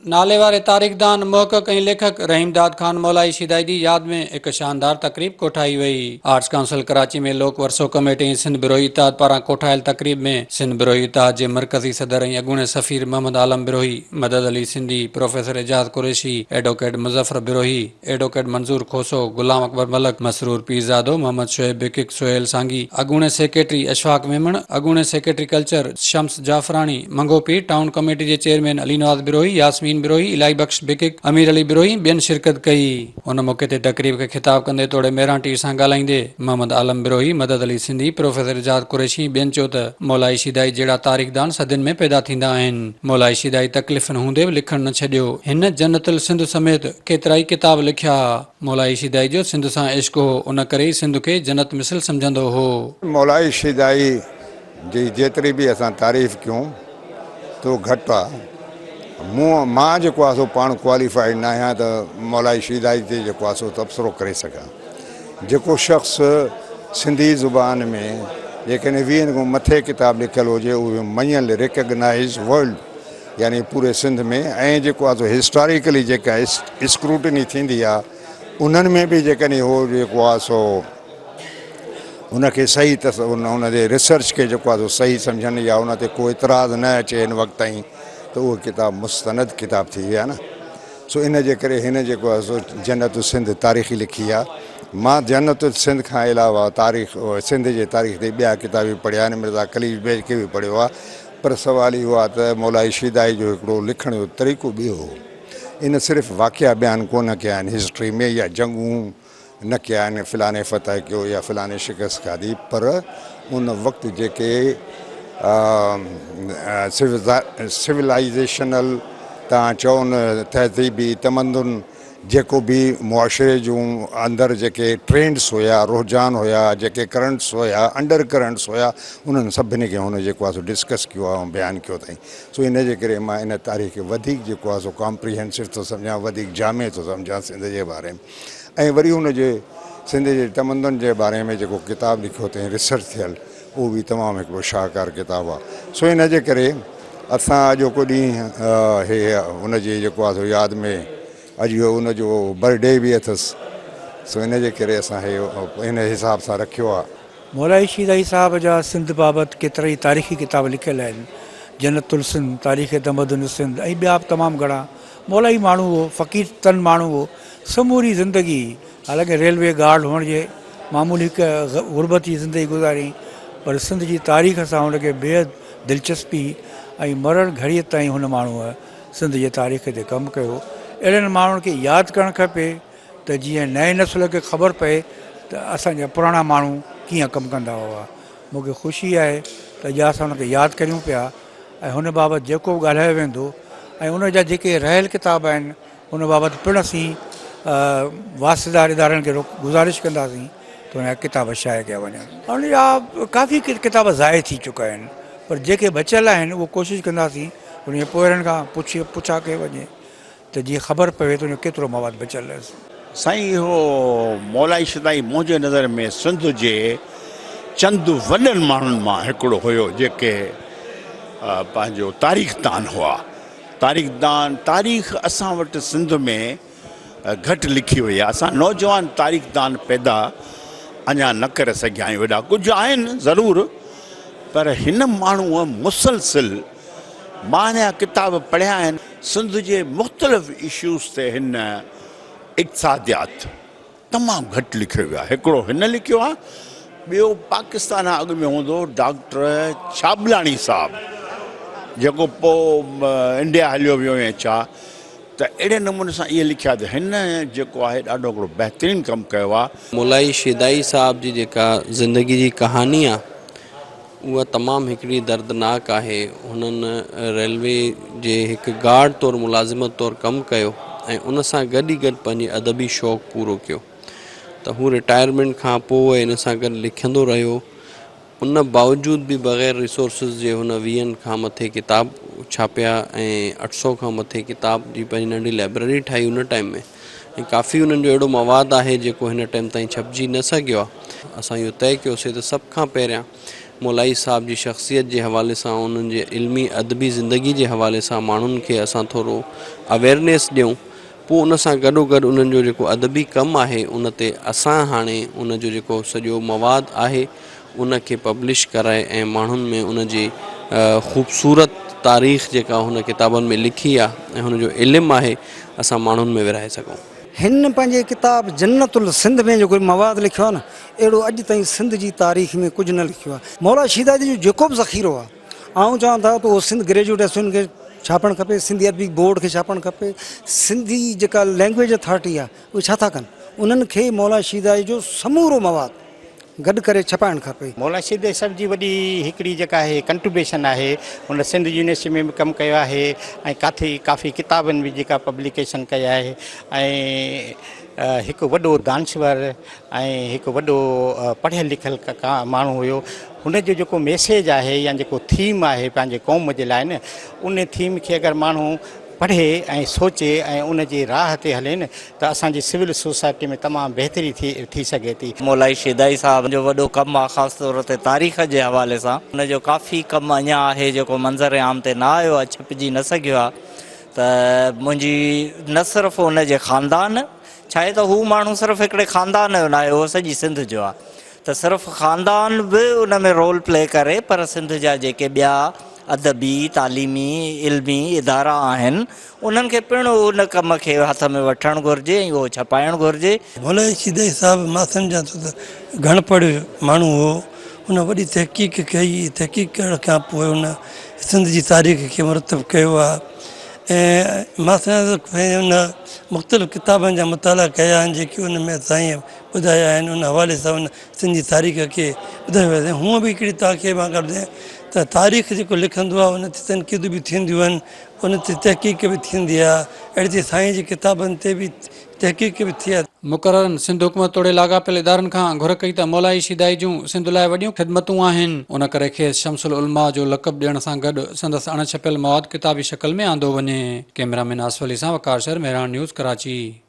नाले वारे तारीख़दान महक़क़ ऐं लेखक रहीमदाद खान मौलाई शिदाई जी याद में एक शानदार तकरीब कोठाई वई। आर्ट्स काउंसिल कराची में लोक वरसो कमेटी ऐं सिंध बिरोही इत्तेहाद पारां कोठायल तकरीब में सिंध बिरोही इत्तेहाद जे मरकज़ी सदर ऐं अॻूणे सफ़ीर Mohammad Alam Birohi, Madad Ali Sindhi, professor Ejaz Qureshi, advocate Muzaffar Birohi, advocate Manzoor Khoso, गुलाम अकबर मलक, मसरूर पीरज़ादो, मोहम्मद शोएब बिकिक, सोहेल सांगी, अॻूणे सेक्रेटरी अशफाक मेमण, अॻूणे secretary culture Shams Jafrani, Mangopir town committee जे चेयरमैन अली नवाज़ बिरोही, यास्मीन बिरोही, इलाई बख्श बिकिक, अमीर अली बिरोही ॿियनि शिरकत कई। उन मौक़े ते तकरीब खे ख़िताब कंदे तोड़े मेरांटीर सां ॻाल्हाईंदे मोहम्मद आलम बिरोही, मदद अली सिंधी, प्रोफेसर एजाज कुरैशी ॿियनि चयो त मौलाई शिदाई जहिड़ा तारीख़दान सदियुनि में पैदा थींदा आहिनि। मौलाई शिदाई तकलीफ़ुनि हूंदे बि लिखणु न छॾियो। हिन जन्नतुल सिंध समेत केतिरा ई किताब लिखिया। मौलाई शिदाई जो सिंध सां इश्क़ हो, उन करे ई सिंध खे जन्नत मिसल सम्झंदो हो। मौलाई शिदाई जी जेतिरी बि असां तारीफ़ कयूं तो घटि आहे। मां जेको आहे सो पाण क्वालिफाइड न आहियां त मौलाई शिदाई ते जेको आहे सो तबसरो करे सघां। जेको शख़्स सिंधी ज़ुबान में जेकॾहिं 20 खां मथे किताब लिखियलु हुजे उहे मञियल रिकग्नाइज़ वर्ल्ड यानी पूरे सिंध में, ऐं जेको आहे सो हिस्टोरिकली जेका स्क्रूटनी थींदी आहे उन्हनि में बि जेकॾहिं हो जेको आहे सो उनखे सही उनजे रिसर्च के जेको आहे सो सही सम्झनि या उन ते को इतराज़ न अचे हिन वक़्त ताईं त उहो किताब मुस्तनद किताब थी विया न। सो इन जे करे हिन जेको आहे सो जन्नतुल सिंध तारीख़ी लिखी आहे। मां जन्नतुल सिंध खां अलावा तारीख़ सिंध जे तारीख़ ते ॿिया किताब बि पढ़िया आहिनि, मिर्ज़ा खलील बेग खे बि पढ़ियो आहे, पर सवाल इहो आहे त मौलाई शिदाई जो हिकिड़ो लिखण जो तरीक़ो ॿियो हो। इन सिर्फ़ु वाक़िया बयानु कोन कया आहिनि हिस्ट्री में या जंगूं न कया आहिनि, फ़लाणे फतह कयो या फ़लाणे शिकस्त खाधी, पर उन वक़्तु जेके सिविलाइज़ेशनल तव्हां चओ न तहज़ीबी तमदन जेको बि मुआशरे जूं अंदरि जेके ट्रेंड्स हुया, रुझान हुया, जेके करंट्स हुया, अंडर करंट्स हुया, उन्हनि सभिनी खे हुन जेको आहे सो डिस्कस कयो आहे ऐं बयानु कयो अथई। सो इन जे करे मां इन तारीख़ खे वधीक जेको आहे सो कॉम्प्रिहेंसिव थो सम्झां, वधीक जामे थो सम्झां सिंध जे बारे में। ऐं वरी हुनजे सिंध जे तमदन जे बारे में जेको किताबु लिखियो अथई रिसर्च थियल, उहो बि तमामु हिकिड़ो शाहकार किताबु आहे। सो इन जे करे असां अॼोको ॾींहुं हे हुनजी जेको आहे सो यादि में अॼु हुनजो बर्थडे बि अथसि। सो इन जे करे असां हे इन हिसाब सां रखियो आहे। मौलाई शिदाई साहब जा सिंध बाबति केतिरा ई तारीख़ी किताब लिखियल आहिनि, जन्नतुल सिंध, तारीख़ तमदुन सिंध ऐं ॿिया तमामु घणा। मौलाई माण्हू हो, फ़क़ीर तन माण्हू हो, समूरी ज़िंदगी हालांकि रेलवे गार्ड हुअण जे मामूली हिकु गुरबती ज़िंदगी गुज़ारी, पर सिंध जी तारीख़ सां हुनखे बेहद दिलचस्पी ऐं मरण घड़ीअ ताईं हुन माण्हूअ सिंध जे तारीख़ ते कमु कयो। अहिड़नि माण्हुनि खे यादि करणु खपे त जीअं नए नस्ल खे ख़बर पए त असांजा पुराणा माण्हू कीअं कमु कंदा हुआ। मूंखे ख़ुशी आहे त अॼु असां हुनखे यादि करियूं पिया ऐं हुन बाबति जेको बि ॻाल्हायो वेंदो ऐं उन जा जेके रहियल किताब आहिनि उन बाबति पिणु असीं वास्तेदार इदारनि खे गुज़ारिश कंदासीं त हुन जा किताब शाया कया वञनि। हाणे या काफ़ी किताब ज़ाइ थी चुका आहिनि, पर जेके बचियल आहिनि उहो कोशिशि कंदासीं उन पोयरनि खां पुछा कयो वञे त जीअं ख़बर पवे त उन केतिरो मवाद बचियल आहे। साईं इहो मौलाई शिदाई मुंहिंजे नज़र में सिंध जे चंद वॾनि माण्हुनि मां हिकिड़ो हुयो जेके पंहिंजो तारीख़दान हुआ। तारीख़ असां वटि सिंध में घटि लिखी वई आहे। असां नौजवान तारीख़दान पैदा अञा न करे सघिया आहियूं। हेॾा कुझु आहिनि ज़रूरु, पर हिन माण्हूअ मुसलसिल मां हिन जा किताब पढ़िया आहिनि। सिंध जे मुख़्तलिफ़ इशूज़ ते हिन इक़्तिसादियात तमामु घटि लिखियो वियो आहे। हिकिड़ो हिन लिखियो आहे, ॿियो पाकिस्तान अॻु में हूंदो डॉक्टर छाबलाणी साहबु, जेको पोइ इंडिया हलियो वियो ऐं छा, त अहिड़े नमूने सां इहे लिखिया त हिन जेको आहे ॾाढो हिकिड़ो बहितरीनु कमु कयो आहे। मौलाई शिदाई साहब जी जेका ज़िंदगी जी कहानी आहे उहा तमामु हिकिड़ी दर्दनाक आहे। हुननि रेलवे जे हिकु गार्ड तौरु मुलाज़िमत तौरु कमु कयो ऐं उन सां गॾु ई गॾु पंहिंजी अदबी शौक़ु पूरो कयो। त हू रिटायरमेंट खां पोइ इन सां गॾु लिखंदो रहियो। उन बावजूदि बि बग़ैर रिसोर्सिस जे हुन 20 खां मथे किताब छापिया ऐं 800 खां मथे किताब जी पंहिंजी नंढी लाइब्रेरी ठाही उन टाइम में। ऐं काफ़ी उन्हनि जो अहिड़ो मवादु आहे जेको हिन टाइम ताईं छपिजी न सघियो आहे। असां इहो तइ कयोसीं त सभ खां पहिरियां मौलाई साहब जी शख्सियत जे हवाले सां उन्हनि जे इल्मी अदबी ज़िंदगी जे हवाले सां माण्हुनि खे असां थोरो अवेयरनेस ॾियूं, पोइ उन सां गॾोगॾु उन्हनि जो जेको अदबी कमु आहे उन ते असां हाणे उन जो जेको सॼो मवादु आहे उन खे पब्लिश कराए ऐं माण्हुनि में उन जी ख़ूबसूरत तारीख़ जेका हुन किताबनि में लिखी आहे ऐं हुनजो इल्मु आहे असां माण्हुनि में विरहाए सघूं। हिन पंहिंजे किताब जन्नतुल सिंध में जेको मवाद लिखियो आहे न, अहिड़ो अॼु ताईं सिंध जी तारीख़ में कुझु न लिखियो आहे। मौला शीदादी जो जेको बि ज़ख़ीरो आहे, आऊं चवां था त उहो सिंध ग्रेजुएट एसोसिएशन खे छापणु खपे, सिंधी अदबी बोर्ड खे छापणु खपे। सिंधी जेका लैंग्वेज अथॉरिटी आहे उहे छा था कनि, उन्हनि खे मौला शीदादी जो समूरो मवाद गॾु करे छपाइणु खपे। मौला शीदादी साहब जी वॾी हिकिड़ी जेका आहे कंट्रीब्यूशन आहे, हुन सिंध यूनिवर्सिटी में बि कमु कयो आहे ऐं काफ़ी किताबनि बि जेका पब्लिकेशन कई आहे ऐं हिकु वॾो दानश्वर ऐं हिकु वॾो पढ़ियल लिखियल माण्हू हुयो। हुनजो जेको मैसेज आहे या जेको थीम आहे पंहिंजे क़ौम जे लाइ न, उन थीम खे अगरि माण्हू पढ़े ऐं सोचे ऐं उन जी राह ते हले न त असांजी सिविल सोसाइटी में तमामु बहितरी थी सघे थी। मौलाई शीदादी साहब जो वॾो कमु आहे, ख़ासि तौर ते तारीख़ जे हवाले सां हुनजो काफ़ी कमु अञा आहे जेको मंज़र आम ते न आयो आहे, छपिजी न सघियो आहे। त मुंहिंजी न सिर्फ़ु हुनजे ख़ानदान, छा आहे त हू माण्हू सिर्फ़ु हिकिड़े ख़ानदान जो न आहे, उहो सॼी सिंध जो आहे, त सिर्फ़ु ख़ानदान बि उन में रोल प्ले करे, पर सिंध जा जेके ॿिया अदबी तालीमी इल्मी इदारा आहिनि उन्हनि खे पिणु उन कम खे हथ में वठणु घुरिजे ऐं उहो छपाइणु घुरिजे। मौलाई शीदादी साहब मां सम्झां थो त घणपड़ माण्हू हो, हुन वॾी तहक़ीक़ कई, तहक़ीक़ करण खां पोइ हुन सिंध जी तारीख़ खे मुरतब कयो आहे ऐं मां सम्झां थो हुन मुख़्तलिफ़ किताबनि जा मुताला कया आहिनि जेके उन में साईं ॿुधाया आहिनि, उन हवाले सां उन सिंध जी तारीख़ खे ॿुधायो वियो आहे। हूअं बि हिकिड़ी तव्हांखे मां कंदे त तारीख़ जेको लिखंदो आहे उन ते तनक़ीद बि थींदियूं आहिनि, उन ते तहक़ीक़ बि थींदी आहे, अहिड़ी तरह साईं जी किताबनि ते बि तहक़ीक़ बि थी आहे। मुक़ररनि सिंध हुकूमत तोड़े लाॻापियल इदारनि खां घुर कई त मौलाई शीदादी जूं सिंध लाइ वॾियूं ख़िदमतूं आहिनि, उन करे खेसि शमसुल उलमा जो लक़ब ॾियण सां गॾु संदसि अणछपियल मवाद किताबी शक्ल में आंदो वञे। कैमरामैन आसफ अली सां वकार शहर, मेहरान न्यूज़, कराची।